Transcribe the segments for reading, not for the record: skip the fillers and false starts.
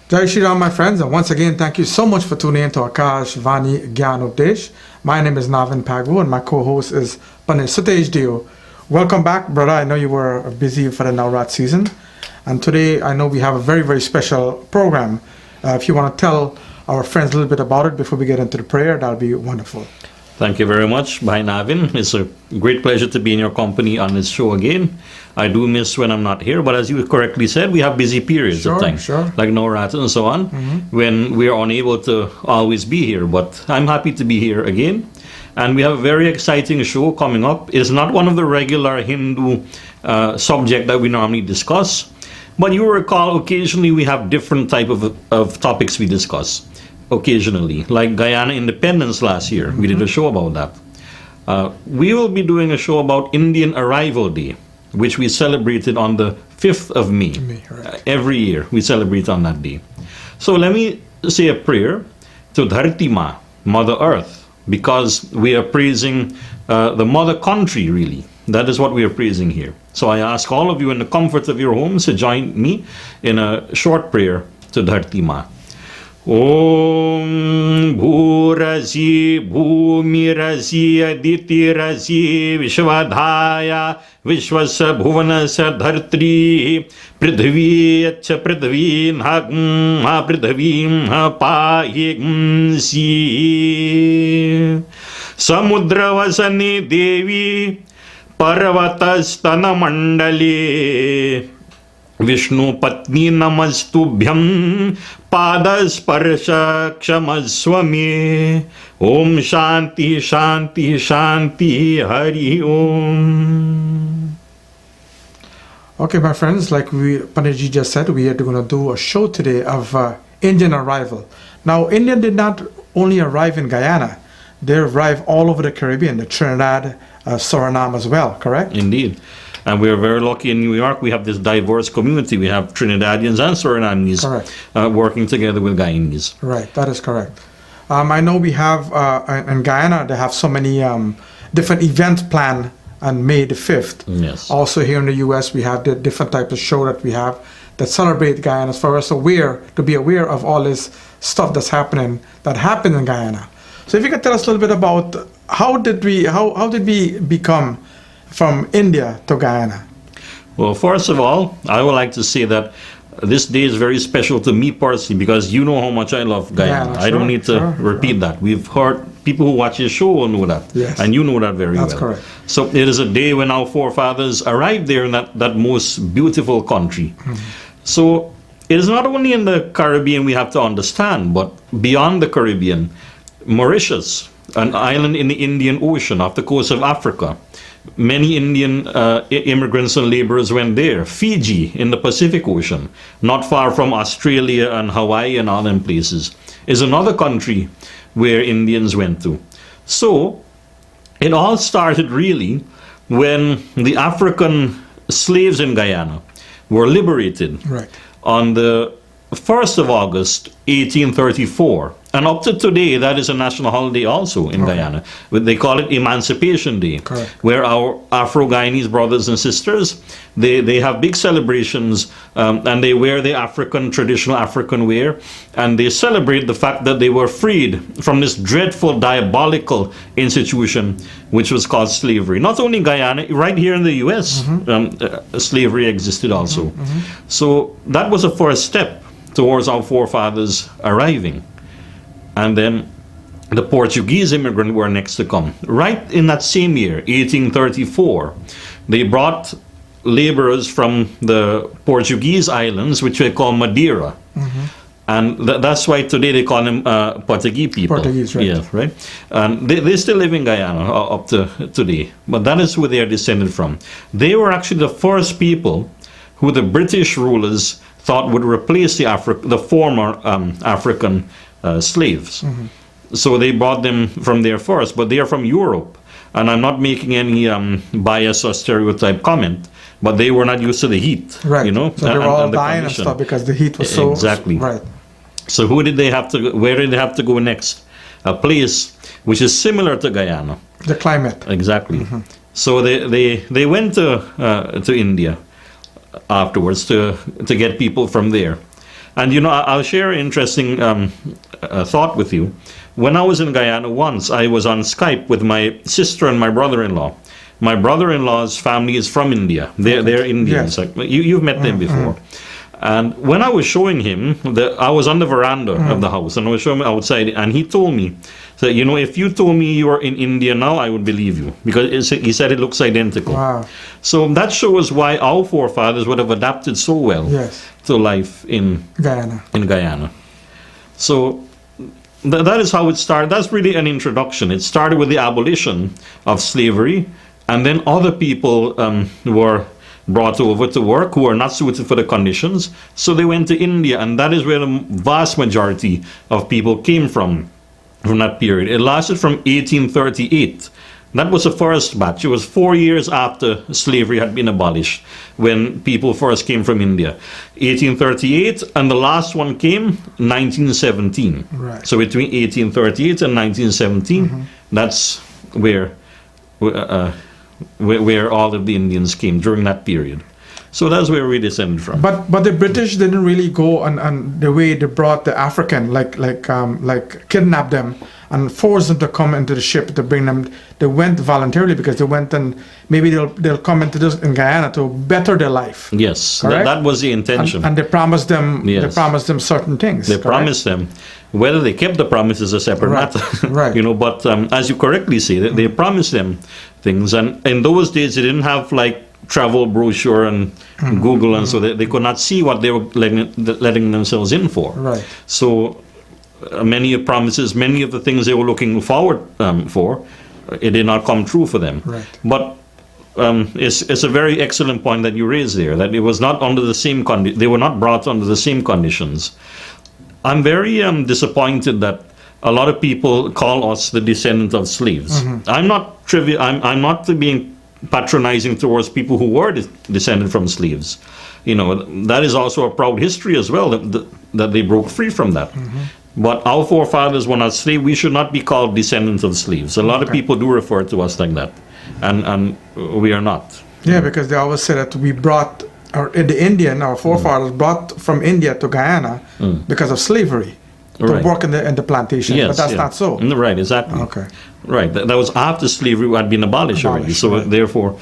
Jai Shri Ram, my friends, and once again, thank you so much for tuning in to Akash Vani Gyaan Upadesh. My name is Navin Pagwu, and my co-host is Panesh Sutesh Dio. Welcome back, brother. I know you were busy for the Navrat season, and today I know we have a very, very special program. If you want to tell our friends a little bit about it before we get into the prayer, that'll be wonderful. Thank you very much. Bye, Navin. It's a great pleasure to be in your company on this show again. I do miss when I'm not here, but as you correctly said, we have busy periods of time, like Navrat and so on, when we are unable to always be here. But I'm happy to be here again. And we have a very exciting show coming up. It's not one of the regular Hindu subject that we normally discuss, but you will recall occasionally we have different type of topics we discuss. Occasionally, like Guyana independence last year, we did a show about that. We will be doing a show about Indian Arrival Day, which we celebrated on the 5th of May. Every year we celebrate on that day. So let me say a prayer to Dharti Ma, Mother Earth, because we are praising the mother country, really. That is what we are praising here. So I ask all of you in the comfort of your homes to join me in a short prayer to Dharti Ma. Om Bhurasi Bhumirasi Aditirasi Vishwadhaya Vishwasa Bhuvanasa Dhartri Prithvi Acha Prithvi Nagma Prithvi Pahim Si Samudravasani Devi Parvatastana Mandali Vishnu Patni Namastubhyam Padasparsha Kshamaswami Om Shanti Shanti Shanti Hari Om. Okay, my friends, like Panesh just said, we are going to do a show today of Indian arrival. Now, India did not only arrive in Guyana, they arrived all over the Caribbean, the Trinidad, Suriname as well, correct? Indeed. And we are very lucky in New York. We have this diverse community. We have Trinidadians and Surinamese working together with Guyanese. Right, that is correct. I know we have, in Guyana, they have so many different events planned on May the 5th. Yes. Also here in the U.S., we have the different types of show that we have that celebrate Guyana for us to be aware of all this stuff that's happening, that happened in Guyana. So if you could tell us a little bit about how did we become from India to Guyana? Well, first of all, I would like to say that this day is very special to me personally because you know how much I love Guyana. I don't need to repeat that. We've heard people who watch this show will know that. Yes. And you know that very well. That's correct. So it is a day when our forefathers arrived there in that most beautiful country. So it is not only in the Caribbean we have to understand, but beyond the Caribbean, Mauritius, an island in the Indian Ocean off the coast of Africa. Many Indian immigrants and laborers went there. Fiji in the Pacific Ocean, not far from Australia and Hawaii and all them places, is another country where Indians went to. So it all started really when the African slaves in Guyana were liberated on the 1st of August, 1834. And up to today, that is a national holiday also in Guyana. They call it Emancipation Day, where our Afro-Guyanese brothers and sisters, they have big celebrations and they wear the traditional African wear, and they celebrate the fact that they were freed from this dreadful, diabolical institution, which was called slavery. Not only in Guyana, right here in the U.S., slavery existed also. So that was a first step towards our forefathers arriving. And then the Portuguese immigrants were next to come. Right in that same year, 1834, they brought laborers from the Portuguese islands, which they call Madeira. And that's why today they call them Portuguese people. Portuguese, right. Yeah, right. And they still live in Guyana up to today. But that is who they are descended from. They were actually the first people who the British rulers thought would replace the former African slaves. So they brought them from there first, but they are from Europe. And I'm not making any bias or stereotype comment, but they were not used to the heat. Right. You know, so they were all dying and stuff because the heat was so... Exactly. Right. So where did they have to go next? A place which is similar to Guyana. The climate. Exactly. So they went to India afterwards to get people from there. And I'll share an interesting thought with you. When I was in Guyana once, I was on Skype with my sister and my brother-in-law. My brother-in-law's family is from India. They're Indians. Yes. Like, you've met them before. And when I was showing him, I was on the veranda of the house, and I was showing him outside, and he told me that, if you told me you were in India now, I would believe you, because he said it looks identical. Wow. So that shows why our forefathers would have adapted so well Yes. to life in Guyana. So that is how it started. That's really an introduction. It started with the abolition of slavery, and then other people were brought over to work who are not suited for the conditions. So they went to India, and that is where the vast majority of people came from that period. It lasted from 1838. That was the first batch. It was 4 years after slavery had been abolished when people first came from India. 1838, and the last one came 1917. Right. So between 1838 and 1917, that's where all of the Indians came during that period. So that's where we descended from. But the British didn't really go on the way they brought the African, like kidnap them and force them to come into the ship to bring them. They went voluntarily because they went, and maybe they'll come into this in Guyana to better their life. Yes, Correct? that was the intention. And they promised them. Yes. They promised them certain things. They correct? promised them. Whether they kept the promise is a separate Right, matter. right. But as you correctly say, they promised them things, and in those days they didn't have like travel brochure and Google, and so they could not see what they were letting themselves in for. Right. So many of promises, many of the things they were looking forward for, it did not come true for them. Right. But it's a very excellent point that you raised there, that it was not under the same they were not brought under the same conditions. I'm very disappointed that a lot of people call us the descendants of slaves. I'm not I'm not being patronizing towards people who were descended from slaves. That is also a proud history as well, that they broke free from that. But our forefathers were not slaves. We should not be called descendants of slaves. A lot of people do refer to us like that, and we are not. Yeah, because they always say that we brought, our forefathers brought from India to Guyana because of slavery to Right. work in the plantation. Yes, but that's yeah. not so. Right, exactly. Okay. Right, that was after slavery had been abolished already. Abolished, So right. therefore,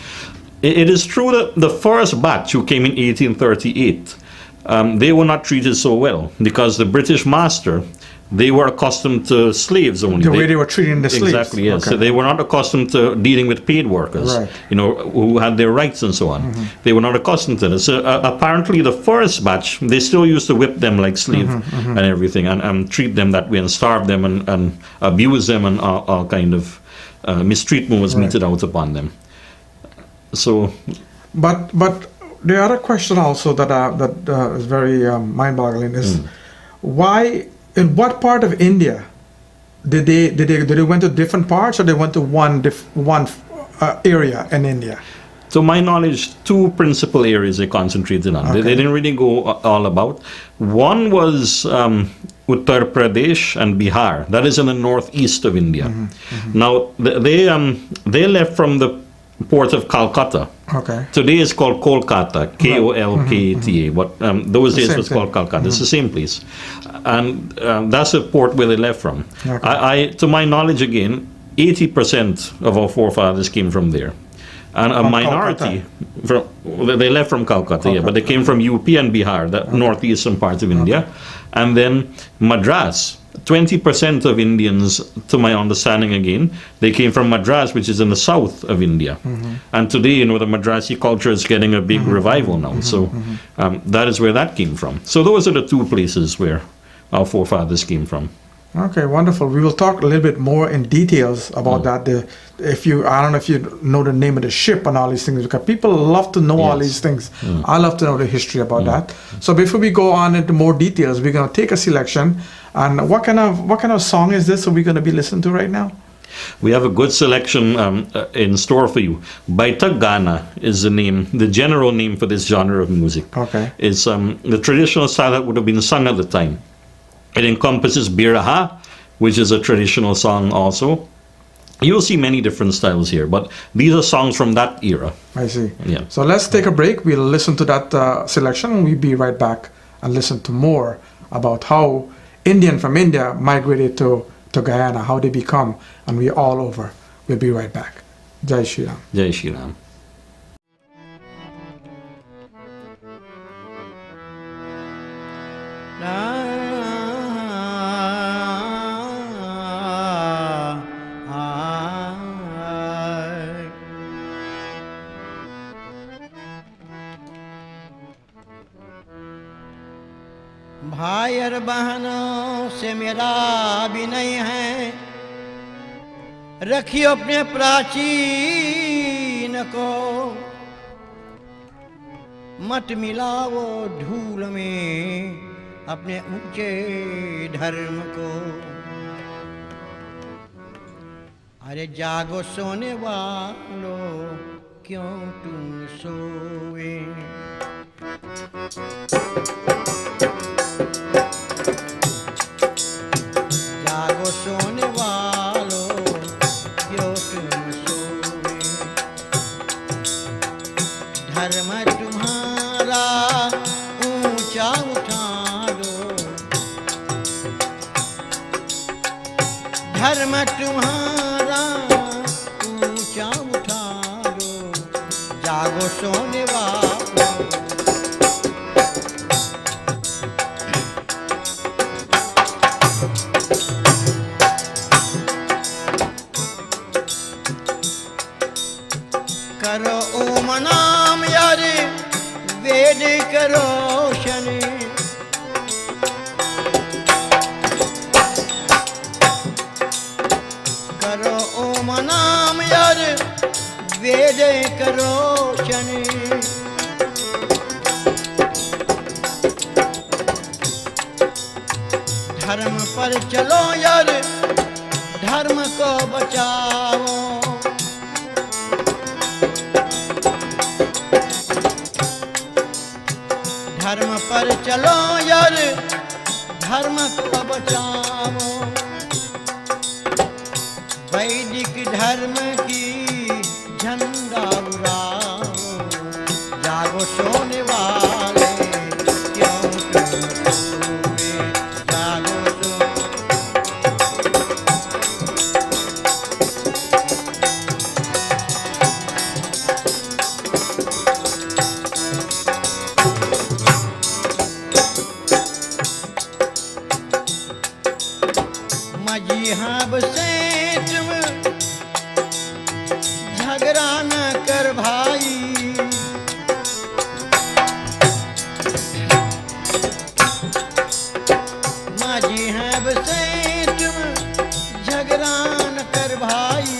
it is true that the first batch who came in 1838, they were not treated so well, because the British master, they were accustomed to slaves only. The way they were treating the slaves. Exactly, yes. Okay. So they were not accustomed to dealing with paid workers, Right. who had their rights and so on. They were not accustomed to this. So apparently the first batch, they still used to whip them like slaves and everything, and treat them that way, and starve them, and abuse them, and all kind of mistreatment was meted out upon them. So, But the other question also that is very mind-boggling is why, in what part of India did they went to different parts, or they went to one area in India? to my knowledge, two principal areas they concentrated on. Okay. They didn't really go all about. One was Uttar Pradesh and Bihar. That is in the northeast of India. Now, they left from the port of Calcutta. Okay. Today it's called Kolkata, Kolkata, but those days it was same called Calcutta. It's the same place. And that's the port where they left from. Okay. To my knowledge, again, 80% of our forefathers came from there. And a From minority, they left from Calcutta, but they came from UP and Bihar, the northeastern parts of India. And then Madras, 20% of Indians, to my understanding again, they came from Madras, which is in the south of India. And today, the Madrasi culture is getting a big revival now. So that is where that came from. So those are the two places where our forefathers came from. Okay, wonderful. We will talk a little bit more in details about that. I don't know if you know the name of the ship and all these things, because people love to know all these things. I love to know the history about that. So before we go on into more details, we're going to take a selection. And what kind of song is this we're going to be listening to right now? We have a good selection in store for you. Baita Gana is the general name for this genre of music. Okay. It's the traditional style that would have been sung at the time. It encompasses Biraha, which is a traditional song also. You'll see many different styles here, but these are songs from that era. I see. Yeah. So let's take a break. We'll listen to that selection, and we'll be right back and listen to more about how Indian from India migrated to Guyana, how they become, and we're all over. We'll be right back. Jai Shri Ram. Jai Shri Ram. भाई और बहनों से मेरा विनय है, रखियो अपने प्राचीन को, मत मिलाओ धूल में अपने ऊंचे धर्म को। अरे जागो सोने वालों, क्यों तुम सोए। जागो सोने वालों, क्यों तुम सोए। धर्म तुम्हारा ऊंचा उठा दो, धर्म तुम्हारा ऊंचा उठा दो। जागो सोने वालों, करो ओम नाम यार वेद करो शनि। करो ओम नाम यार वेद करो शनि। धर्म पर चलो यार, धर्म को बचाओ। धर्म पर चलो यार, धर्म को बचाओ। वैदिक धर्म की झंडा उड़ाओ। जागो सोने वाले, क्यों तुम सोए। जागो मजीहब से तुम झगड़ा न कर भाई। मजीहब से तुम झगड़ा न कर भाई।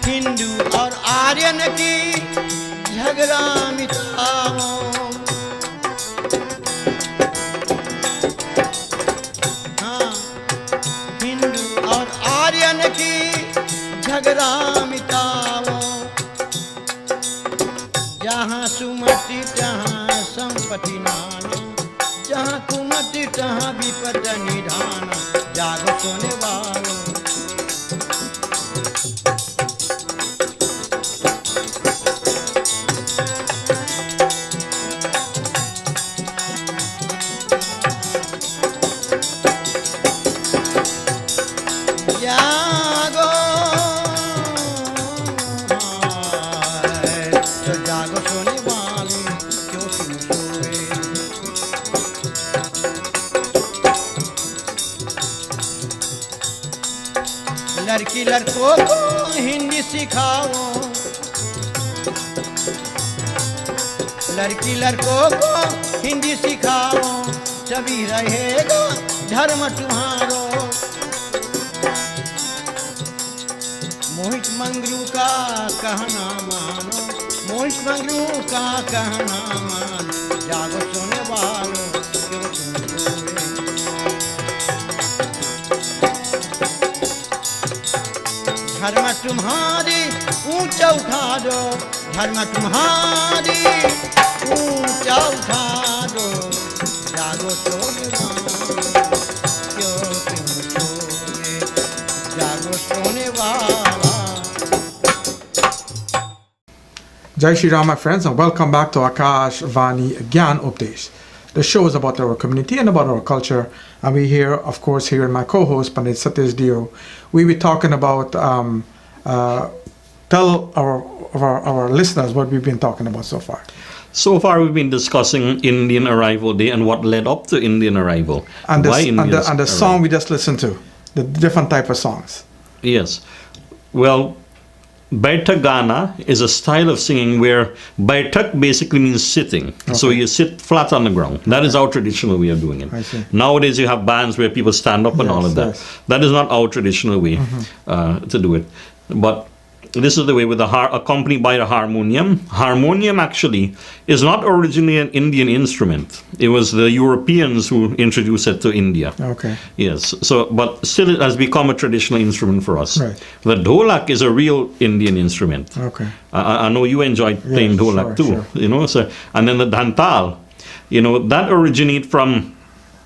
हिंदू और आर्यन की झगड़ा मिटाओ। की झगड़ा मिटाओ। जहाँ सुमति तहाँ संपत्ति नाना, जहाँ कुमति तहाँ विपद निधाना। जागो सोने वालों, लड़की लड़कों को हिंदी सिखाओ। लड़की लड़कों को हिंदी सिखाओ, तभी रहेगा धर्म तुम्हारो। मोहित मंगरू का कहना मानो, मोहित मंगरू का कहना मानो। जागो सोने वालों, क्यों तुम सोए। धर्म तुम्हारी ऊंचा उठा दो, धर्म तुम्हारी ऊंचा उठा दो। जागो सोने वालों, क्यों तुम सोए। जागो सोने वाला। Jai Shri Ram, my friends, and welcome back to Akash Vani Gyaan Upadesh. The show is about our community and about our culture, and we here, of course, here in my co-host Pandit Satish Dio, we be talking about tell our listeners what we've been talking about so far. So far, we've been discussing Indian Arrival Day and what led up to Indian arrival. And Why Indians the song we just listened to, the different type of songs. Yes. Well, Baitak Gana is a style of singing where Baitak basically means sitting. So you sit flat on the ground. That is our traditional way of doing it. I see. Nowadays you have bands where people stand up and all of that. Yes. That is not our traditional way to do it. But this is the way, with the accompanied by the harmonium. Harmonium actually is not originally an Indian instrument. It was the Europeans who introduced it to India. Okay. Yes. So, but still, it has become a traditional instrument for us. Right. The dholak is a real Indian instrument. Okay. I know you enjoyed playing dholak too. Sure. You know. So, and then the dhantal, that originates from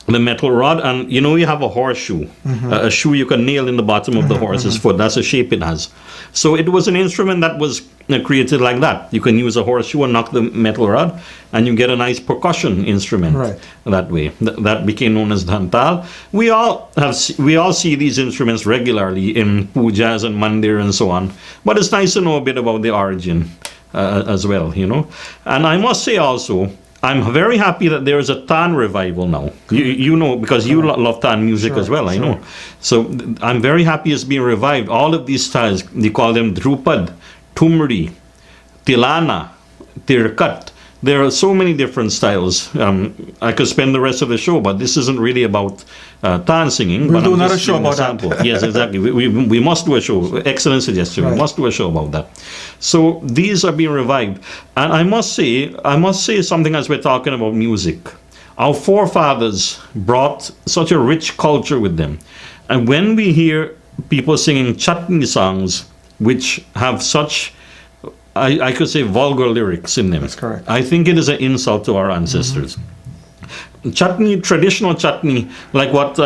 the metal rod, and you have a horseshoe, a shoe you can nail in the bottom of the horse's foot. That's the shape it has. So it was an instrument that was created like that. You can use a horseshoe and knock the metal rod, and you get a nice percussion instrument that way. That became known as dhantal. We all see these instruments regularly in pujas and mandir and so on. But it's nice to know a bit about the origin as well, And I must say also, I'm very happy that there is a Tan revival now. You know, because you love Tan music as well, I know. So I'm very happy it's being revived. All of these styles, they call them Drupad, Tumri, Tilana, Tirkat. There are so many different styles. I could spend the rest of the show, but this isn't really about Tan singing. We'll but do I'm another just show giving a about that. sample. Yes, exactly. We must do a show. Excellent suggestion. We must do a show about that. So these are being revived. And I must say something as we're talking about music. Our forefathers brought such a rich culture with them. And when we hear people singing chutney songs, which have such, I could say, vulgar lyrics in them. That's correct. I think it is an insult to our ancestors. Chutney, traditional chutney, like what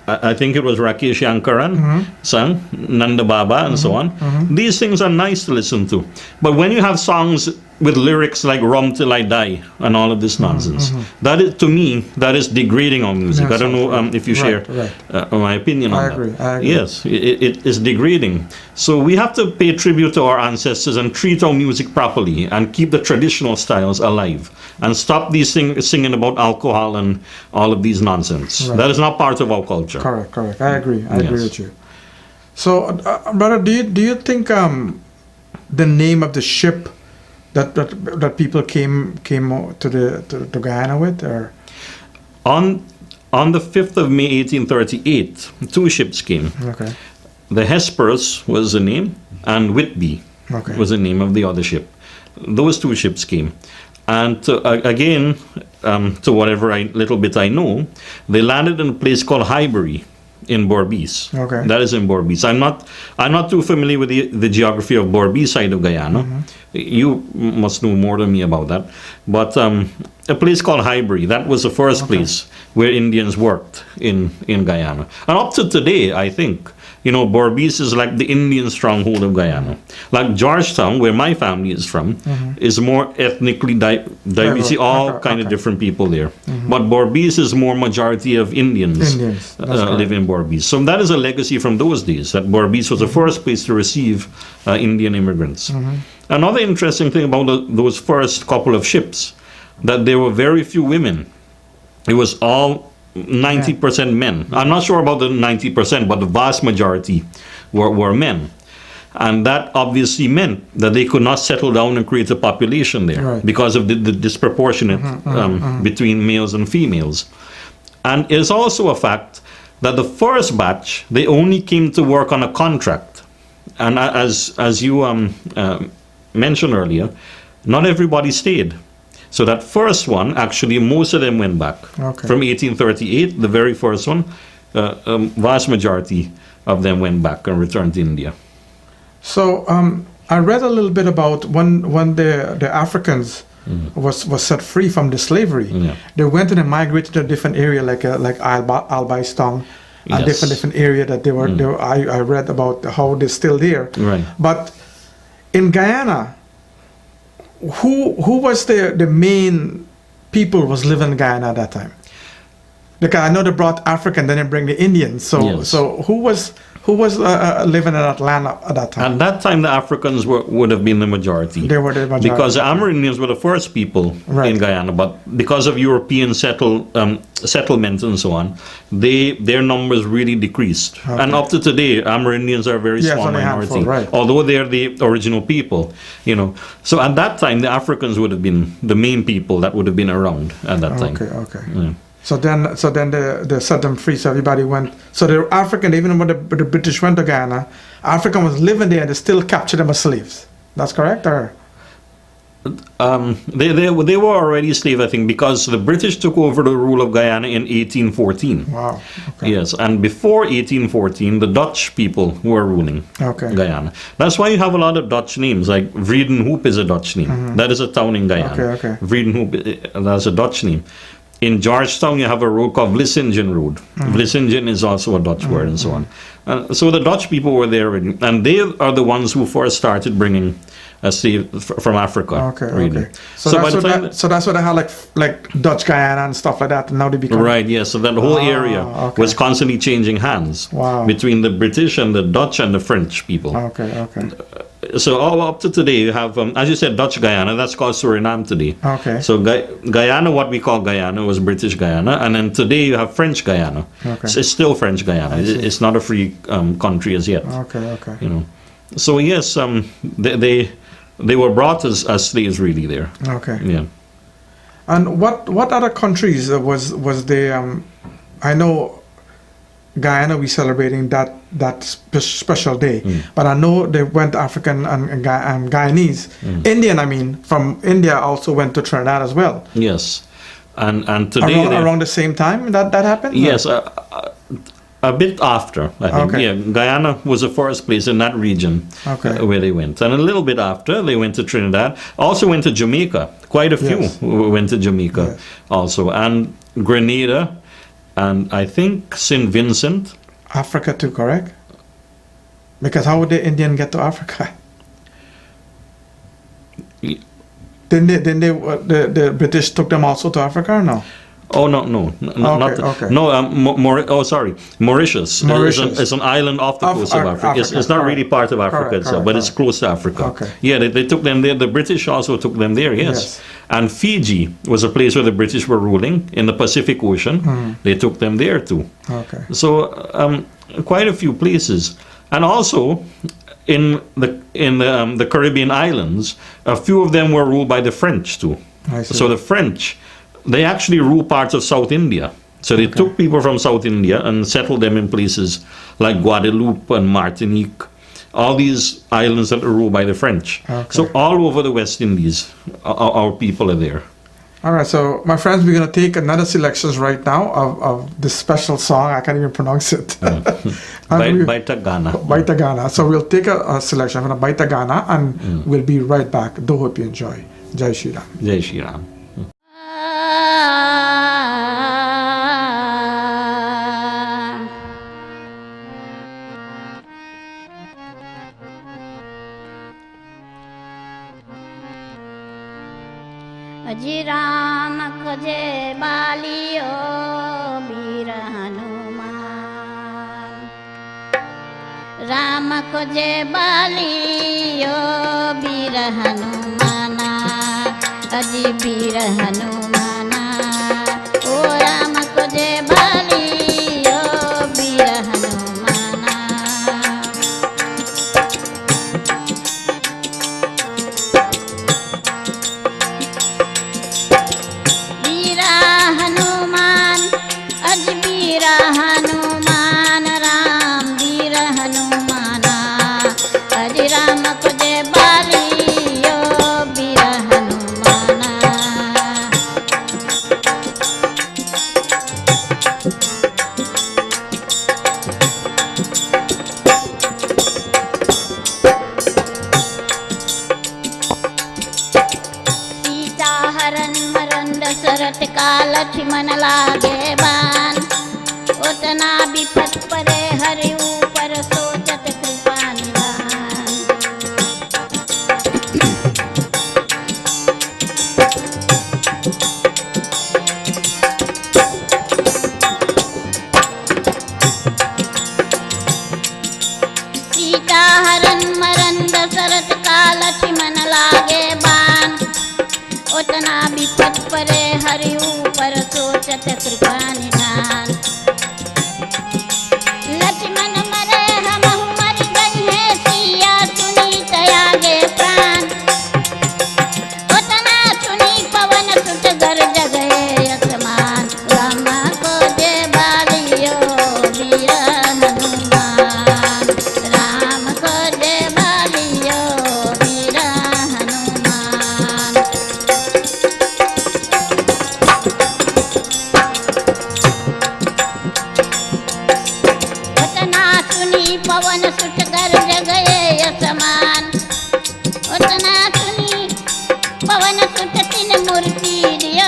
I think it was Rakesh Yankaran sang, Nanda Baba and so on. These things are nice to listen to. But when you have songs with lyrics like Rum Till I Die and all of this nonsense, that is, to me, that is degrading our music. Yes, I don't know if you share my opinion on I that. agree. Yes, it is degrading. So we have to pay tribute to our ancestors and treat our music properly and keep the traditional styles alive and stop these singing about alcohol and all of these nonsense. That is not part of our culture. Correct. I agree. I agree with you. So, brother, do you think the name of the ship that people came to Guyana with, or on the 5th of May 1838, two ships came. okay, The Hesperus was the name, and Whitby was the name of the other ship. Those two ships came, and to whatever little bit I know, they landed in a place called Highbury in Berbice. Okay. That is in Berbice. I'm not too familiar with the geography of Berbice side of Guyana. You must know more than me about that. But a place called Highbury, that was the first place where Indians worked in Guyana. And up to today, I think, Berbice is like the Indian stronghold of Guyana. Like Georgetown, where my family is from, is more ethnically diverse. You see all kind of different people there. But Berbice is more majority of Indians live in Berbice. So that is a legacy from those days, that Berbice was the first place to receive Indian immigrants. Another interesting thing about those first couple of ships, that there were very few women. It was all 90% men. I'm not sure about the 90%, but the vast majority were men. And that obviously meant that they could not settle down and create a population there because of the disproportionate between males and females. And it is also a fact that the first batch, they only came to work on a contract. And as you mentioned earlier, not everybody stayed. So that first one, actually, most of them went back. From 1838, the very first one, vast majority of them went back and returned to India. So I read a little bit about when the Africans was set free from the slavery. They went and migrated to a different area, like Albaistong, a different area that they were. I read about how they're still there. Right. But in Guyana, who was the main people was living in Guyana at that time? Because I know they brought African, then they bring the Indians. So Yes. so who was living in Atlanta at that time? At that time, the Africans would have been the majority. They were the majority. Because the Amerindians were the first people Right. in Guyana, but because of European settlement and so on, their numbers really decreased. Okay. And up to today, Amerindians are a very Yes, small only a minority, handful, right. although they're the original people. So at that time, the Africans would have been the main people that would have been around at that time. Okay. Yeah. So then they set them free. So everybody went. So the African, even when the British went to Guyana, African was living there and they still captured them as slaves. That's correct, or? They were already slave, I think, because the British took over the rule of Guyana in 1814. Wow. Okay. Yes, and before 1814, the Dutch people were ruling Okay. Guyana. That's why you have a lot of Dutch names, like Vredenhoop is a Dutch name. That is a town in Guyana. Okay. Vredenhoop, that's a Dutch name. In Georgetown, you have a road called Vlissingen Road. Vlissingen is also a Dutch word and so on. So the Dutch people were there already, and they are the ones who first started bringing slaves from Africa. Okay. So by the time that's what they had like Dutch Guyana and stuff like that. And now they become Right, yes. So that whole area okay. was constantly changing hands Wow. between the British and the Dutch and the French people. Okay. So all up to today, you have, as you said, Dutch Guyana. That's called Suriname today. Okay. So Guyana, what we call Guyana, was British Guyana, and then today you have French Guyana. Okay. So it's still French Guyana. It's not a free country as yet. Okay. So yes, they were brought as slaves really there. Okay. Yeah. And what other countries was there? I know Guyana we celebrating that special day, but I know they went African and Guyanese, Indian. I mean, from India also went to Trinidad as well. Yes. And today Around the same time that happened. Yes, a bit after, I think. Okay. Yeah, Guyana was the first place in that region Okay. where they went. And a little bit after, they went to Trinidad. Also went to Jamaica. Quite a few Yes. went to Jamaica Yes. also. And Grenada, and I think St. Vincent. Africa too, correct? Because how would the Indian get to Africa? Y- Didn't they the British took them also to Africa or no? Oh, no. Not okay. No, Mauritius. Mauritius. It's an island off the Off coast of Africa. It's Africa, not correct. really part of Africa Correct, itself, correct, but it's correct. close to Africa. Okay. Yeah, they took them there. The British also took them there, yes. Yes. And Fiji was a place where the British were ruling in the Pacific Ocean. They took them there too. Okay. So quite a few places. And also in the Caribbean islands, a few of them were ruled by the French too. I see. So the French, they actually rule parts of South India. So they took people from South India and settled them in places like Guadeloupe and Martinique, all these islands that are ruled by the French. Okay. So all over the West Indies, our people are there. All right, so my friends, we're gonna take another selections right now of this special song. I can't even pronounce it. Baita Ghana. Baita Ghana. So we'll take a selection from the Baita Ghana and we'll be right back. Do hope you enjoy. Jai Shri Ram. Jai Shri Ram. अजी राम खोजे बालियो वीर हनुमान राम खोजे बालियो वीर हनुमाना अजी वीर हनुमाना ओ राम खोजे बालियो वीर हनुमाना वीरा हनुमान अज वीरा हनुमान राम वीर हनुमाना अज राम को जय बालियो वीर हनुमाना सीता हरण मरण दशरथ का लक्ष्मण लागे बान उतना विपत परे हरि ऊपर सोचत कृपा निधान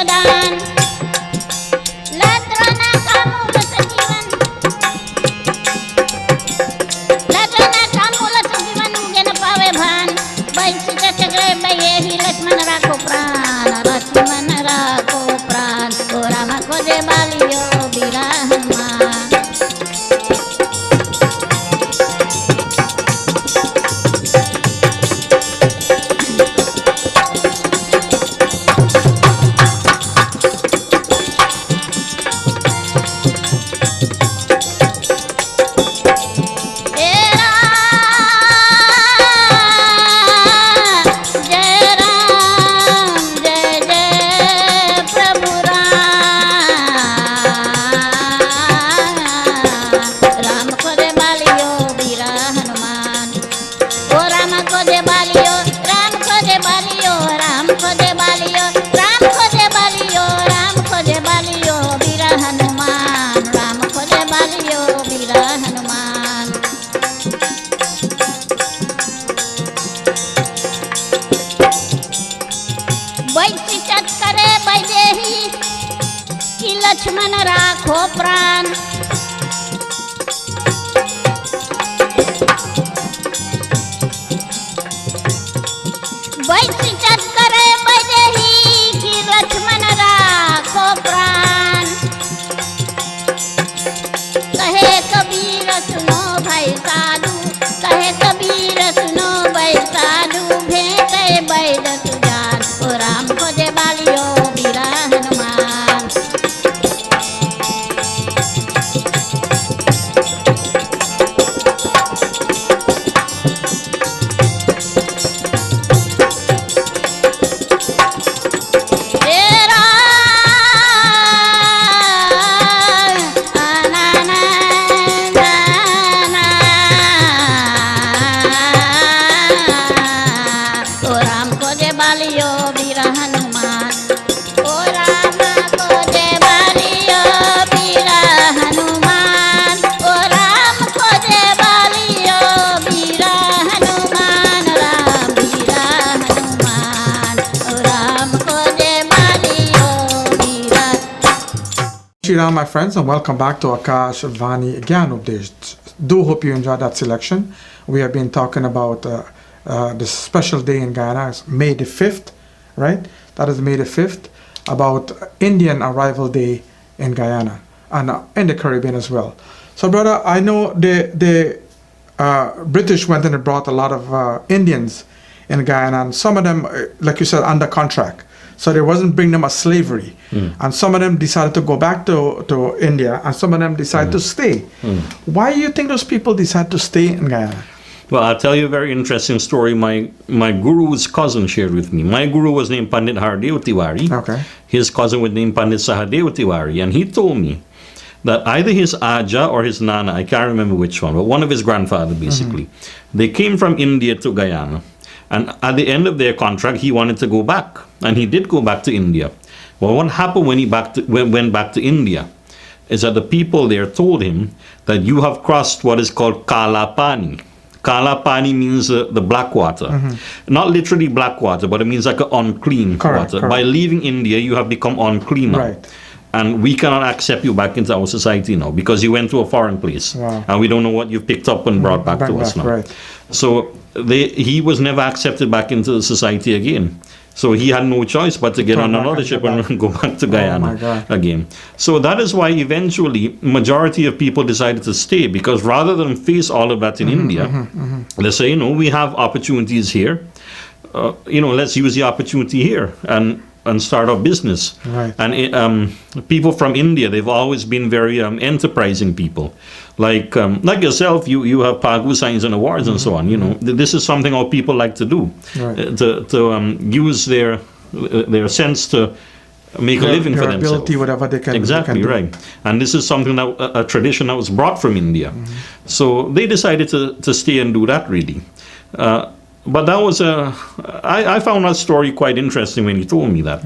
dadan latrana kamu lasajiwan gena pawe bhan bai sita chagre bai hi lakshman rakho pran o rama khoje baliyo birahma Lakshman राखो प्राण बैठक करे बजही कि लक्ष्मण राखो प्राण कहे कबीर सुनो भाई साधु कहे कबीर सुनो भाई साधु भेंटे बैद तुजान ओ राम खोजे बालियो बीरा Hanuman Shri my friends, and welcome back to Akash Vani Gyaan Upadesh. Do hope you enjoyed that selection. We have been talking about this special day in Guyana. It's May the 5th, right? That is May the 5th, about Indian Arrival Day in Guyana and in the Caribbean as well. So, brother, I know the British went and brought a lot of Indians in Guyana, and some of them, like you said, under contract. So they wasn't bringing them as slavery. And some of them decided to go back to India, and some of them decided to stay. Why do you think those people decided to stay in Guyana? Well, I'll tell you a very interesting story my guru's cousin shared with me. My guru was named Pandit Hardeo Tiwari. Okay. His cousin was named Pandit Sahadeo Tiwari. And he told me that either his Aja or his Nana, I can't remember which one, but one of his grandfather basically, they came from India to Guyana. And at the end of their contract, he wanted to go back. And he did go back to India. Well, what happened when he went back to India is that the people there told him that you have crossed what is called Kala Pani. Kala Pani means the black water. Not literally black water, but it means like an unclean water. Correct. By leaving India, you have become unclean now. Right. And we cannot accept you back into our society now because you went to a foreign place. Wow. And we don't know what you've picked up and brought back to us now. Right. So he was never accepted back into the society again. So he had no choice but to get on another ship and go back to Guyana again. So that is why eventually majority of people decided to stay, because rather than face all of that in India, they say, we have opportunities here. Let's use the opportunity here and start our business. Right. And people from India, they've always been very enterprising people. Like yourself, you have Pagu signs and awards and so on. This is something our people like to do, to use their sense to make a living for themselves. Ability, whatever they can. Exactly, they can right. And this is something that a tradition that was brought from India. So they decided to stay and do that really. But that was I found that story quite interesting when he told me that,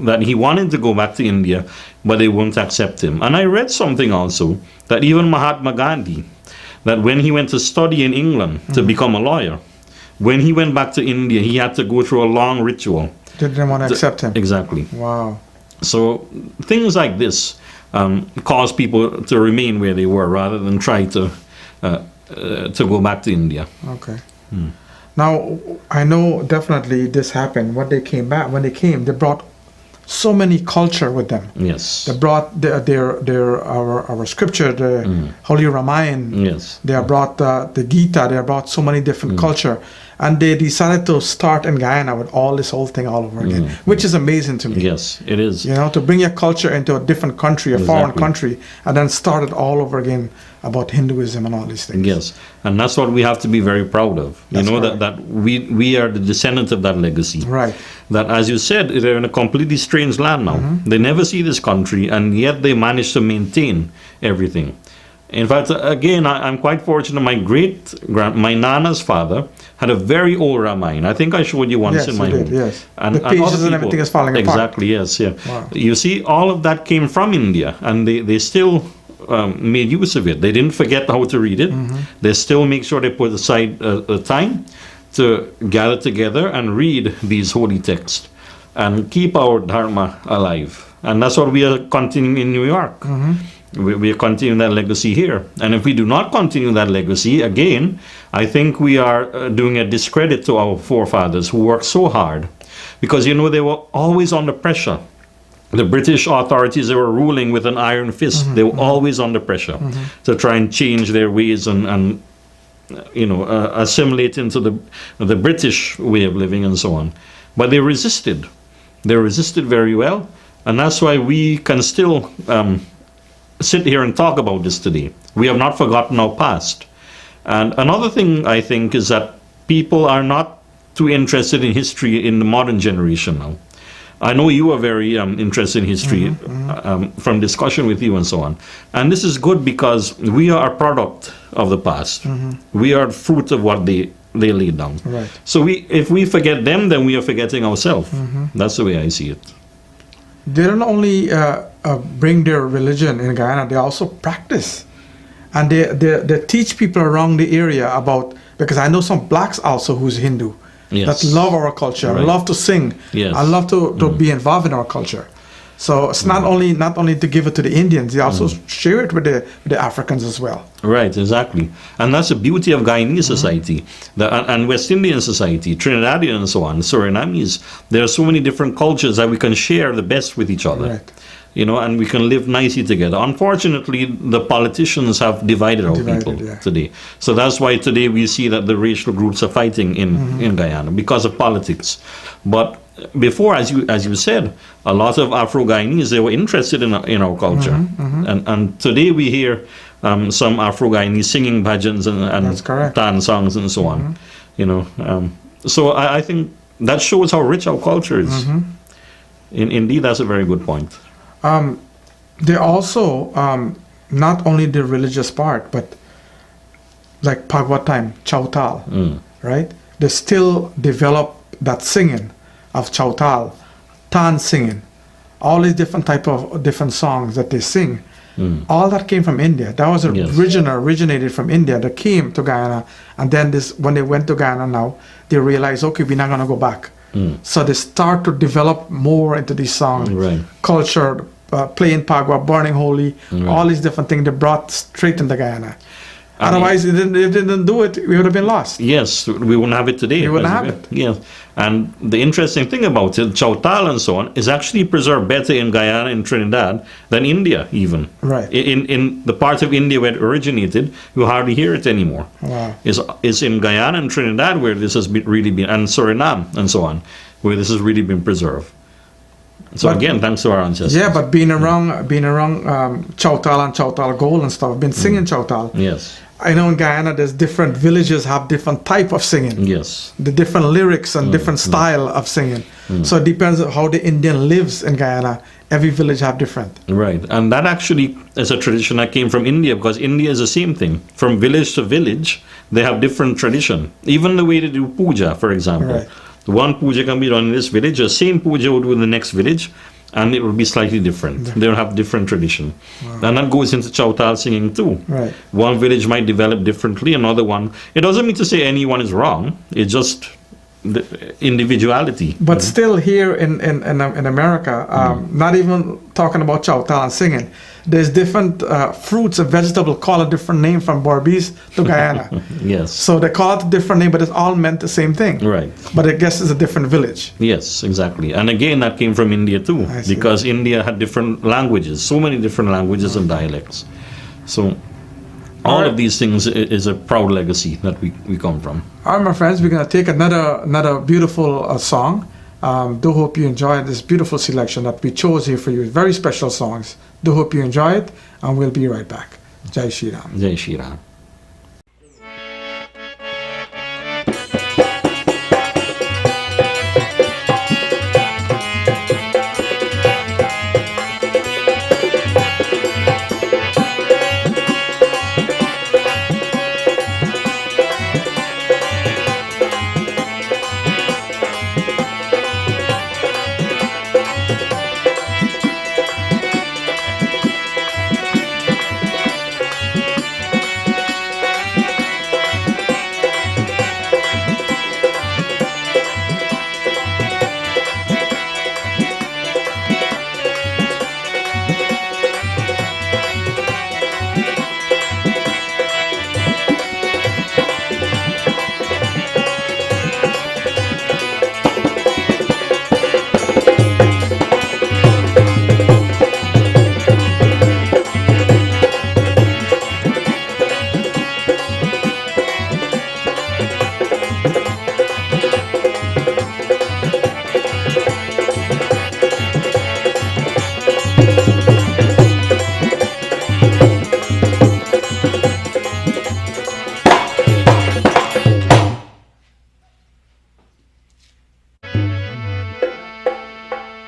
that he wanted to go back to India, but they won't accept him. And I read something also that even Mahatma Gandhi, that when he went to study in England to become a lawyer, when he went back to India, he had to go through a long ritual. They didn't want to accept him. Exactly. Wow. So things like this cause people to remain where they were rather than try to go back to India. Okay. Now, I know definitely this happened when they came back. When they came, they brought so many culture with them. Yes. They brought our scripture, the Holy Ramayana. Yes. They have brought the Gita. They have brought so many different culture, and they decided to start in Guyana with all this whole thing all over again, which is amazing to me. Yes, it is. You know, to bring your culture into a different country, a foreign country, and then start it all over again about Hinduism and all these things. Yes, and that's what we have to be very proud of. That's that we are the descendants of that legacy. Right. That, as you said, they're in a completely strange land now. They never see this country, and yet they manage to maintain everything. In fact, again, I'm quite fortunate. My Nana's father had a very old Ramayana. I think I showed you once in my home. Yes. And The pages other and people- everything is falling apart. Exactly. Yes. Yeah. Wow. You see, all of that came from India, and they still made use of it. They didn't forget how to read it. They still make sure they put aside time to gather together and read these holy texts and keep our Dharma alive. And that's what we are continuing in New York. We are continuing that legacy here. And if we do not continue that legacy, again, I think we are doing a discredit to our forefathers who worked so hard. Because, they were always under pressure. The British authorities, they were ruling with an iron fist. They were always under pressure to try and change their ways and assimilate into the British way of living and so on. But they resisted. They resisted very well. And that's why we can still sit here and talk about this today. We have not forgotten our past. And another thing I think is that people are not too interested in history in the modern generation now. I know you are very interested in history from discussion with you and so on. And this is good because we are a product of the past. We are the fruit of what they laid down. Right. So if we forget them, then we are forgetting ourselves. That's the way I see it. They don't only bring their religion in Guyana, they also practice. And they teach people around the area about, because I know some blacks also who's Hindu, Yes. that love our culture, Right. love to sing, Yes. and love to be involved in our culture. So it's not only to give it to the Indians, they also share it with the Africans as well. Right, exactly. And that's the beauty of Guyanese society and West Indian society, Trinidadian and so on, Surinamese. There are so many different cultures that we can share the best with each other. Right. And we can live nicely together. Unfortunately, the politicians have divided our people today. So that's why today we see that the racial groups are fighting in Guyana because of politics. But before, as you said, a lot of Afro-Guyanese, they were interested in our culture. And today we hear some Afro-Guyanese singing bhajans and tan songs and so on. So I think that shows how rich our culture is. Indeed, that's a very good point. They also, not only the religious part, but like Pagwa time, Chautal, right? They still develop that singing of Chautal, Tan singing, all these different songs that they sing. All that came from India. That was originated from India that came to Guyana. And then when they went to Guyana now, they realized, okay, we're not going to go back. So they start to develop more into these songs, culture, playing Pagwa, burning holy, all these different things they brought straight into Guyana. Otherwise, if they didn't do it, we would have been lost. Yes, we wouldn't have it today. We wouldn't have it. Yes. And the interesting thing about it, Chautal and so on, is actually preserved better in Guyana and Trinidad than India even. Right. In the part of India where it originated, you hardly hear it anymore. Wow. It's in Guyana and Trinidad where this has really been, and Suriname and so on, where this has really been preserved. So again, thanks to our ancestors. Yeah, but being around Chautal and Chautal Gold and stuff, been singing Chautal. Yes. I know in Guyana, there's different villages have different type of singing. Yes. The different lyrics and different style of singing. So it depends on how the Indian lives in Guyana. Every village have different. Right. And that actually is a tradition that came from India, because India is the same thing. From village to village, they have different tradition. Even the way they do puja, for example. Right. One puja can be done in this village, the same puja would do in the next village, and it will be slightly different. They'll have different tradition. And that goes into Chautal singing too. Right. One village might develop differently, another one. It doesn't mean to say anyone is wrong. It's just the individuality. But still here in America, not even talking about chowtal and singing, there's different fruits and vegetables call a different name from Barbies to Guyana. Yes. So they call it a different name, but it's all meant the same thing. Right. But I guess it's a different village. Yes, exactly. And again, that came from India too, I see. because India had different languages, so many different languages and dialects. So all Alright. of these things is a proud legacy that we come from. All right, my friends, we're going to take another beautiful song. Do hope you enjoy this beautiful selection that we chose here for you. Very special songs. Do hope you enjoy it, and we'll be right back. Jai Shri Ram. Jai Shri Ram.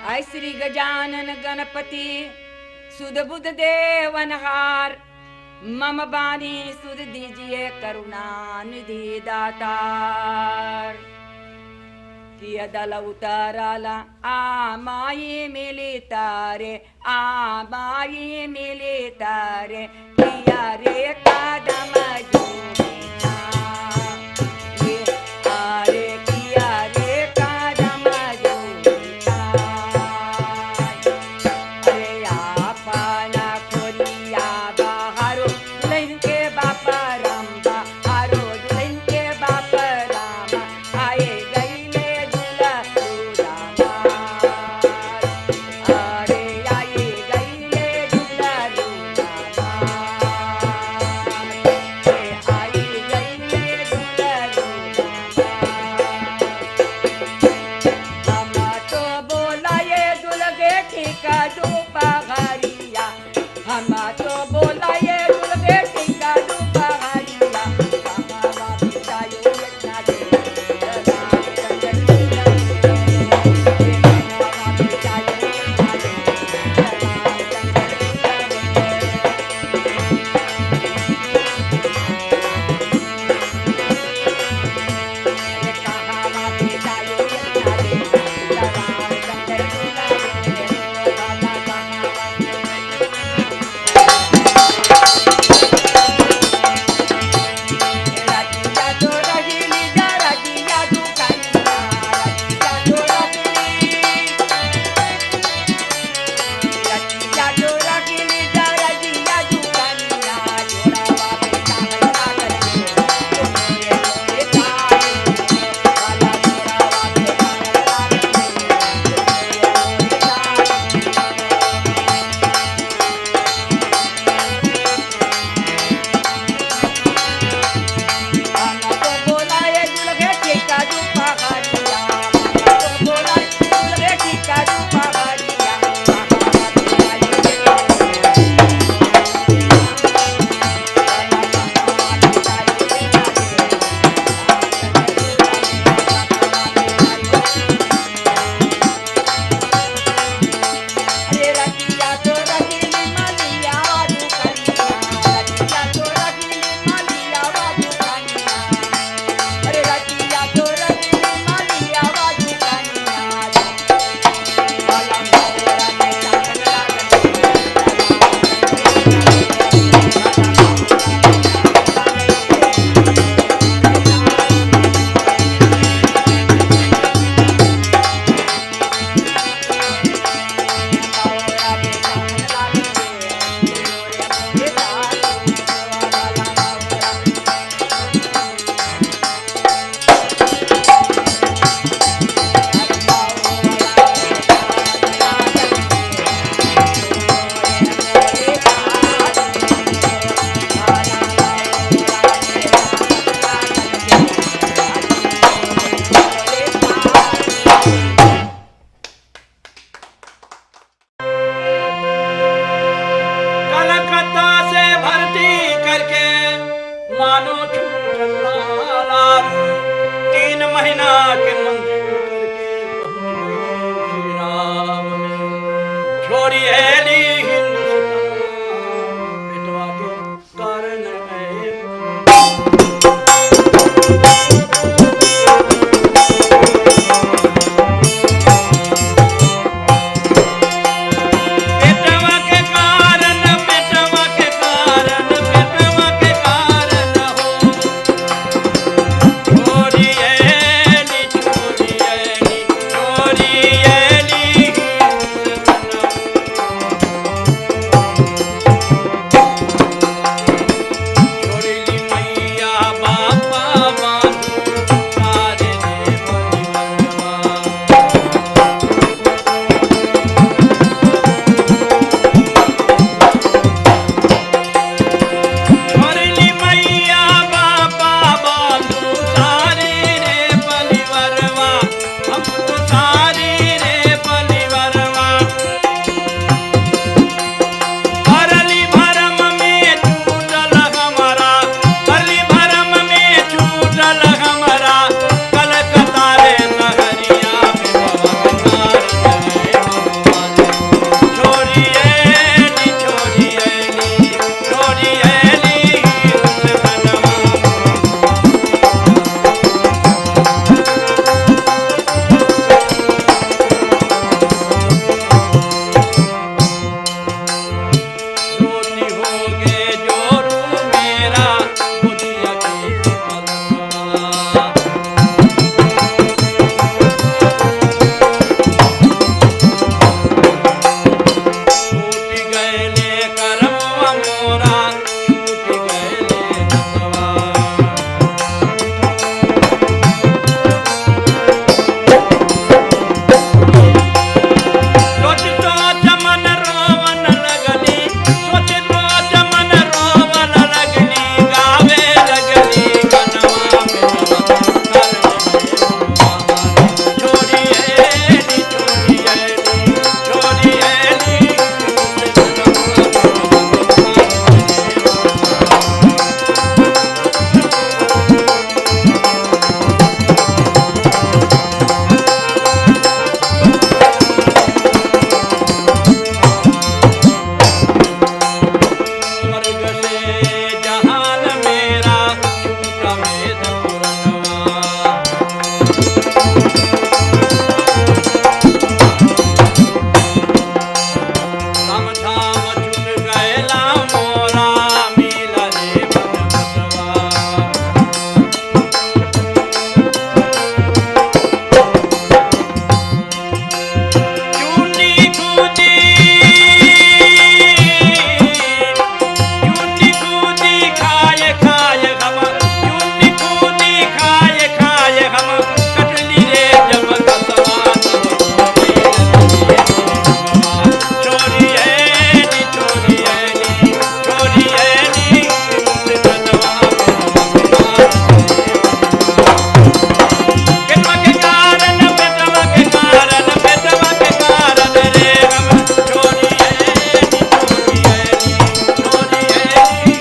आय श्री गजानन गणपति सुध बुध देवनहार मम बानी सुध दीजिए करुणा निधि दातार किया दल उताराला आ माई मिली तारे आ माई मिली तारे किया रे कादम जोड़ीता ये आरे किया रे कादम जोड़ीता अरे आपना खोलिया बाहरो दुल्हन के बापा रंबा हारो दुल्हन के बापा रामा आए गईले दूल्हा दूल्हा अरे आए गईले दूल्हा दूल्हा आए गईले दूल्हा दूल्हा हम तो बोलाए दुल्हे ठीका दोपहरिया हम तो बोलाए दुल्हे ठीका दोपहरिया कहाँ बितायो इतना दिन राम चंद्र कहाँ बितायो इतना दिन राम कहाँ बितायो इतना दिन राम चंद्र मानो छूटल लाल। 3 महीना के मंदिर करके पहुंच गए श्री राम ने। छोड़ी ऐली हिंदुस्तान, बेटवा के कारण गए। बेटवा के कारण, बेटवा के कारण, बेटवा के कारण हो। छोड़ी ऐली, छोड़ी ऐली, छोड़ी ऐली छोड़ी ली मैया बापा बांधू सारे रे परिवारवा। छोड़ली मैया बापा बांधू सारी रे परिवारवा। हम तो सारी रे परिवारवा। भरली भरम में छूटल हमारा, भरली भरम में छूटल हमारा। कलकत्ता रे नगरिया छोड़ी ऐली, छोड़ी ऐली, छोड़ी ऐली हिंदुस्तानवा। रोटी हो गे जोरू मेरा बुधिया के पलवा। छूट गए करमवा मोरा, छूट गए नतवा। सोच सोच मन रोवन लगली, सोच सोच मन रोवन लगली। गावे लगली गनवा बेटवा छोड़ी ऐली, छोड़ी ऐली, छोड़ी ऐली स्वर्ग से जहान मेरा छूटा वेद पुरनवा। धाम धाम छूट गएला मोरा, मिला रे बनबसवा। चूनी कूदी, चूनी कूदी खाए खाए हम, चूनी कूदी खाए खाए हम। कटली रे जब कसवा छोड़ी ऐली, छोड़ी ऐली, छोड़ी ऐली हिंदुस्तानवा। बेटवा के कारण, बेटवा के कारण, बेटवा के कारण रे हम। छोड़ी ऐली, छोड़ी ऐली, छोड़ी ऐली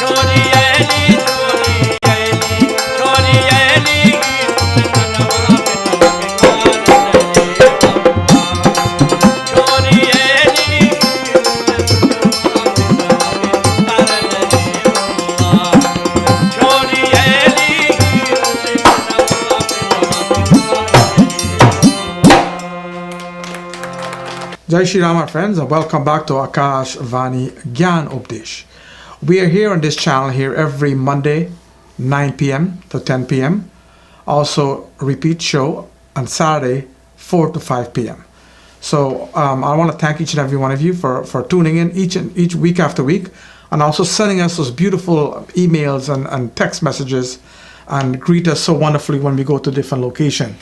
छोड़ी ऐली, छोड़ी ऐली, छोड़ी ऐली हिंदुस्तानवा। बेटवा के कारण रे हम। छोड़ी ऐली छोड़ी ऐली Jai Shri Ram, my friends, and welcome back to Akash Vani Gyaan Upadesh. We are here on this channel here every Monday, 9 p.m. to 10 p.m. Also, repeat show on Saturday, 4 to 5 p.m. So I want to thank each and every one of you for tuning in each week after week, and also sending us those beautiful emails and text messages, and greet us so wonderfully when we go to different locations.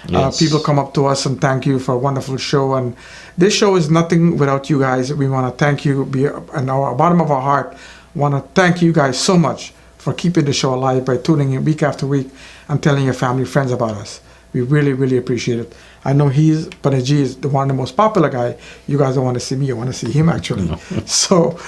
Yes. People come up to us and thank you for a wonderful show, and this show is nothing without you guys. We want to thank you, and our bottom of our heart want to thank you guys so much for keeping the show alive by tuning in week after week and telling your family friends about us. We really, really appreciate it. I know Panaji is the one of the most popular guy. You guys don't want to see me, you want to see him actually. So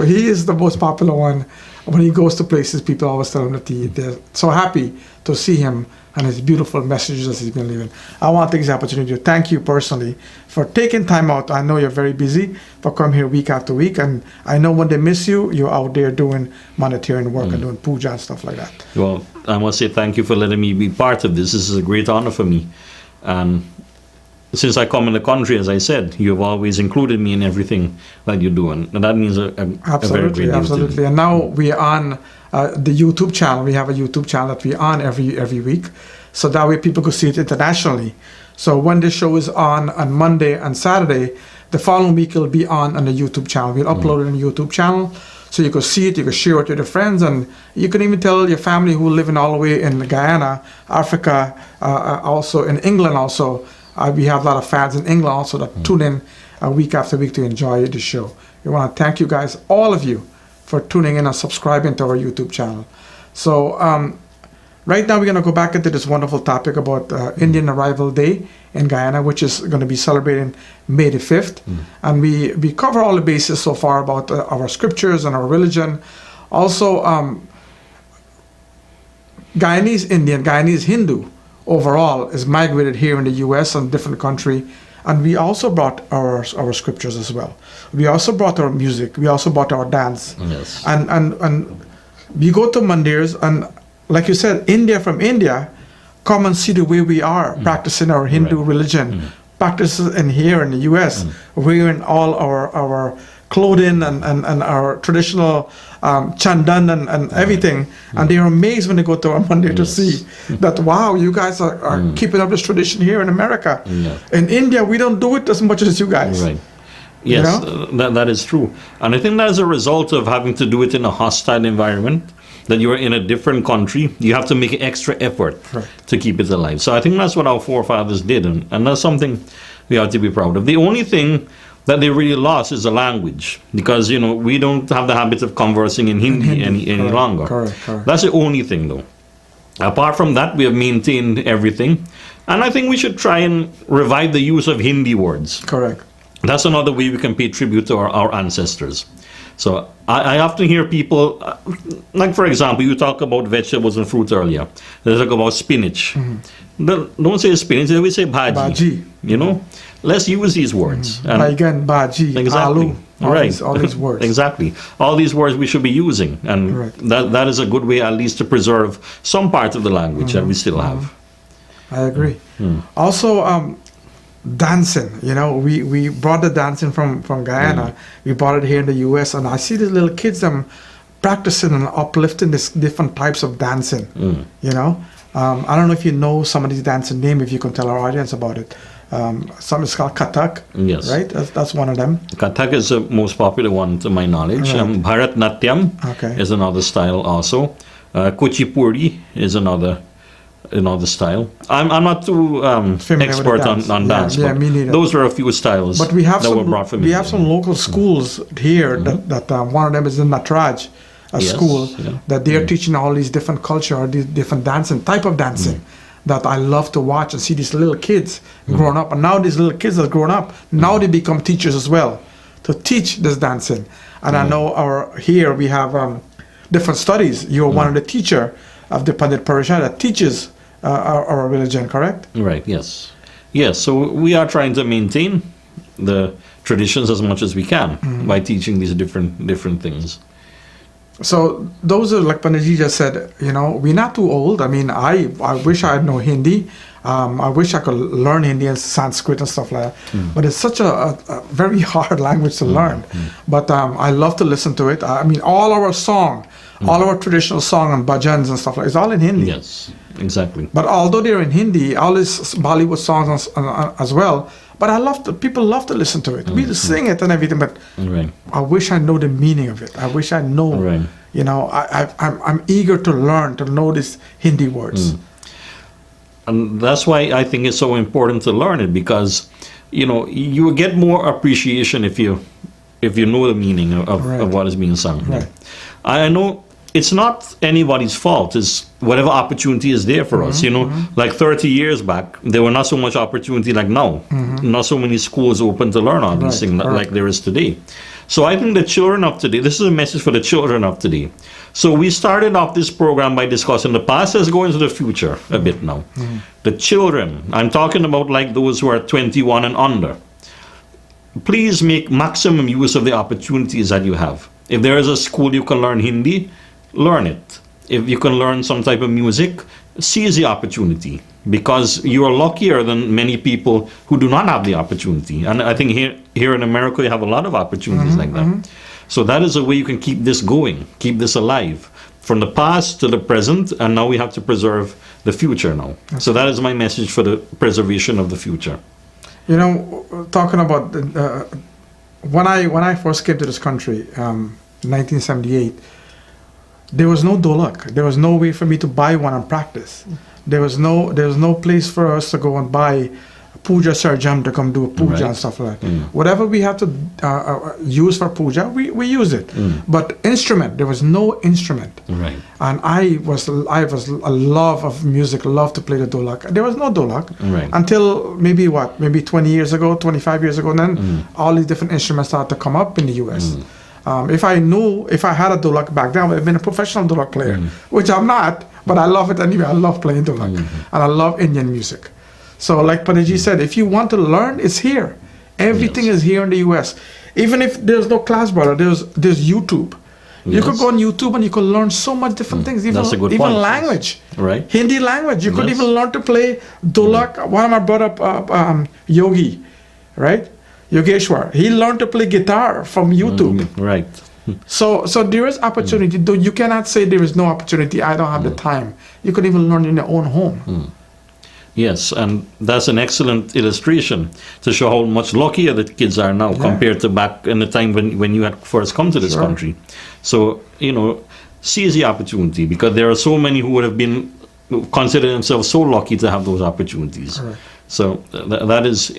he is the most popular one. When he goes to places, people always tell him that they're so happy to see him and his beautiful messages that he's been leaving. I want to take this opportunity to thank you personally for taking time out. I know you're very busy, but come here week after week. And I know when they miss you, you're out there doing monetary work and doing puja and stuff like that. Well, I must say thank you for letting me be part of this. This is a great honor for me. And since I come in the country, as I said, you've always included me in everything that you do. And that means a very great deal. Absolutely. And now we're on the YouTube channel. We have a YouTube channel that we're on every week. So that way people could see it internationally. So when the show is on Monday and Saturday, the following week it'll be on the YouTube channel. We'll upload it on the YouTube channel. So you could see it, you could share it with your friends, and you can even tell your family who live in all the way in Guyana, Africa, also in England also. We have a lot of fans in England also that tune in week after week to enjoy the show. We want to thank you guys, all of you, for tuning in and subscribing to our YouTube channel. So right now we're going to go back into this wonderful topic about Indian Arrival Day in Guyana, which is going to be celebrating May the 5th. And we cover all the bases so far about our scriptures and our religion. Also, Guyanese Indian, Guyanese Hindu, overall is migrated here in the U.S. and different country, and we also brought our scriptures as well. We also brought our music. We also brought our dance. Yes. And we go to mandirs, and like you said, from India, come and see the way we are practicing our Hindu religion. Practices in here in the U.S. Wearing all our clothing and our traditional chandan and everything, and they're amazed when they go to our mandir to see that, wow, you guys are keeping up this tradition here in America. In India, we don't do it as much as you guys. Right. Yes, that is true. And I think that is a result of having to do it in a hostile environment, that you are in a different country. You have to make an extra effort to keep it alive. So I think that's what our forefathers did, and that's something we have to be proud of. The only thing that they really lost is the language, because we don't have the habit of conversing in Hindi any longer. Correct. That's the only thing, though. Apart from that, we have maintained everything, and I think we should try and revive the use of Hindi words. Correct. That's another way we can pay tribute to our ancestors. So I often hear people, like for example, you talk about vegetables and fruit earlier. They talk about spinach. Don't say spinach, they will say bhaji. Bhaji. Let's use these words. And Baigan, bhaji, exactly. aloo, all these words. Exactly. All these words we should be using. And that is a good way at least to preserve some part of the language that we still have. I agree. Also, dancing, we brought the dancing from Guyana. We brought it here in the U.S. and I see these little kids practicing and uplifting these different types of dancing. I don't know if you know some of these dancing names, if you can tell our audience about it. Some is called Kathak. Yes. Right? That's one of them. Kathak is the most popular one to my knowledge. Right. Bharatnatyam is another style also. Kuchipudi is another style. I'm not too expert on dance, but me neither. those are a few styles but we have that were brought from we India. have some local schools here that one of them is in Natraj, school that they are teaching all these different culture, these different type of dancing that I love to watch and see these little kids growing up. And now these little kids that grown up, now they become teachers as well to teach this dancing. And I know here we have different studies. You're one of the teacher of the Pandit Parishad that teaches our religion, correct? Right, yes. So we are trying to maintain the traditions as much as we can by teaching these different things. So those are, like Panditji just said, we're not too old. I mean, I wish I know Hindi. I wish I could learn Hindi and Sanskrit and stuff like that. But it's such a very hard language to learn. But I love to listen to it. I mean, all our song, all our traditional song and bhajans and stuff like that, it's all in Hindi. Yes, exactly. But although they're in Hindi, all these Bollywood songs as well, but people love to listen to it. We sing it and everything, but I wish I know the meaning of it. I wish I know, I'm eager to learn, to know these Hindi words. And that's why I think it's so important to learn it, because, you will get more appreciation if you know the meaning of what is being sung. Right. I know it's not anybody's fault. It's whatever opportunity is there for us. You know, like 30 years back, there were not so much opportunity like now. Not so many schools open to learn all these Right, things correct. like there is today. So I think the children of today, this is a message for the children of today. So we started off this program by discussing the past. Let's go into the future a bit now. The children, I'm talking about like those who are 21 and under. Please make maximum use of the opportunities that you have. If there is a school you can learn Hindi, learn it. If you can learn some type of music, seize the opportunity, because you are luckier than many people who do not have the opportunity. And I think here in America, you have a lot of opportunities like that. So that is a way you can keep this going, keep this alive, from the past to the present, and now we have to preserve the future now. So that is my message for the preservation of the future. You know, talking about when I first came to this country, 1978, there was no dolak. There was no way for me to buy one and practice. There was no place for us to go and buy puja sarjam to come do a puja Right. and stuff like that. Whatever we had to use for puja, we use it. But instrument, there was no instrument. Right. And I was a love of music, love to play the dolak. There was no dolak Right. until maybe 20 years ago, 25 years ago. And then all these different instruments started to come up in the U.S. If I had a dolak back then, I would have been a professional dolak player, which I'm not, but I love it anyway. I love playing dolak, and I love Indian music. So like Paneji said, if you want to learn, it's here. Everything Yes. is here in the U.S. Even if there's no class, brother, there's YouTube. You could Yes. go on YouTube and you could learn so much different things, even, That's a good even point, yes. language. Right. Hindi language. You could Yes. even learn to play dolak. One of my brother, Yogi, right? Yogeshwar. He learned to play guitar from YouTube. Right. So there is opportunity. Though you cannot say there is no opportunity. I don't have the time. You could even learn in your own home. Yes, and that's an excellent illustration to show how much luckier the kids are now compared to back in the time when you had first come to this Sure. country. So, you know, seize the opportunity, because there are so many who would have been consider themselves so lucky to have those opportunities. Correct. So that is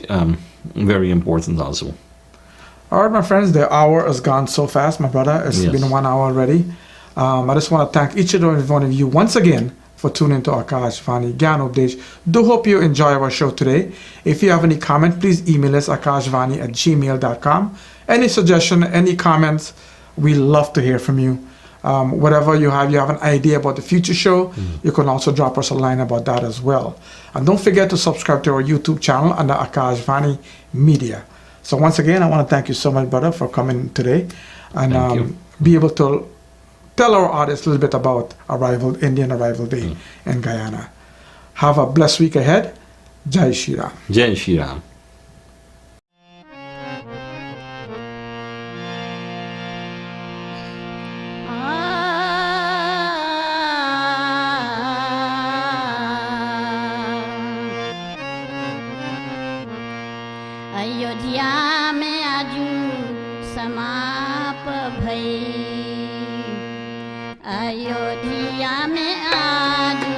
very important also. All right, my friends, the hour has gone so fast, my brother. It's Yes. been 1 hour already. I just want to thank each and every one of you once again for tuning to Akash Vani Gyaan Upadesh. Do hope you enjoy our show today. If you have any comment, please email us akashvani@gmail.com. Any suggestion, any comments, we love to hear from you. Whatever you have an idea about the future show, you can also drop us a line about that as well. And don't forget to subscribe to our YouTube channel under Akash Vani Media. So once again, I want to thank you so much, brother, for coming today and Thank you. be able to tell our audience a little bit about Indian Arrival Day in Guyana. Have a blessed week ahead. Jai Shri Ram. Jai Shri Ram. Ayodhya में आजू समाप भई अयोध्या में आजू